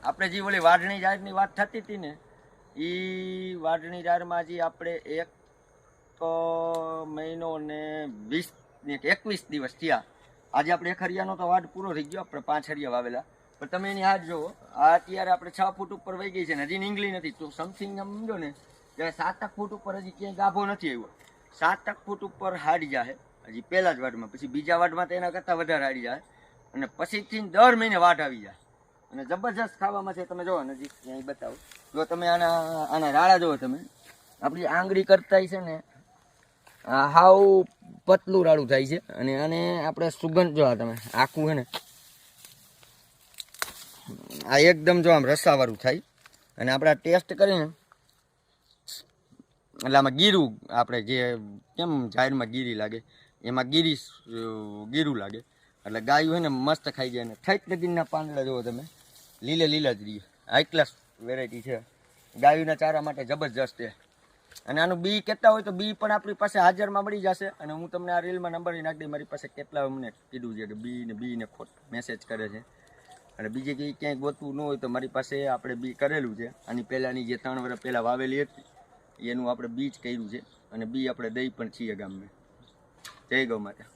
આપણે જે ઓલી વાઢણી જાહેરની વાત થતી હતી ને, એ વાઢણી જાહેરમાં જે આપણે એક તો મહિનો ને 20 ને 21 દિવસ થયા. આજે આપણે 1 હરિયાનો તો વાઢ પૂરો થઈ ગયો, આપણે 5 હરિયા વાવેલા. પણ તમે એની હાથ જુઓ, આ અત્યારે આપણે 6 ફૂટ ઉપર વહી ગઈ છે ને હજી નીંગળી નથી. તો સમથિંગ સમજો ને કે 7 ફૂટ ઉપર હજી ક્યાંય ગાભો નથી આવ્યો. 7 ફૂટ ઉપર હાડી જાય હજી પહેલા જ વાઢમાં, પછી બીજા વાઢમાં તો એના કરતાં વધારે હાડી જાય, અને પછીથી દર મહિને વાઢ આવી જાય. અને જબરજસ્ત ખાવામાં છે. તમે જુઓ નજીક ક્યાંય બતાવો, જો તમે આના રાળા જુઓ, તમે આપણી આંગળી કરતા છે ને હાવ પતલું રાડું થાય છે. અને આને આપણે સુગંધ જો તમે આખું છે ને આ એકદમ જો આમ રસાવાળું થાય. અને આપણે ટેસ્ટ કરીને એટલે આમાં ગીરું, આપણે જે કેમ જાહેરમાં ગીરી લાગે એમાં ગીરું લાગે. એટલે ગાયું છે ને મસ્ત ખાઈ જાય. ને થઈટ નદીના પાંદડા જુઓ તમે, લીલા જ રહીએ. હાઈ ક્લાસ વેરાયટી છે, ગાયુંના ચારા માટે જબરજસ્ત છે. અને આનું બી કહેતા હોય તો બી પણ આપણી પાસે હાજરમાં મળી જશે. અને હું તમને આ રીલમાં નંબર નાખી દઈ. મારી પાસે કેટલા અમને કીધું છે કે બીને ખોટ મેસેજ કરે છે. અને બીજે કંઈ ક્યાંય ગોતવું ન હોય તો મારી પાસે આપણે બી કરેલું છે. આની પહેલાંની જે 3 વર્ષ પહેલાં વાવેલી હતી એનું આપણે બીજ કર્યું છે. અને બી આપણે દઈ પણ છીએ ગામમાં. જય ગૌ માતા.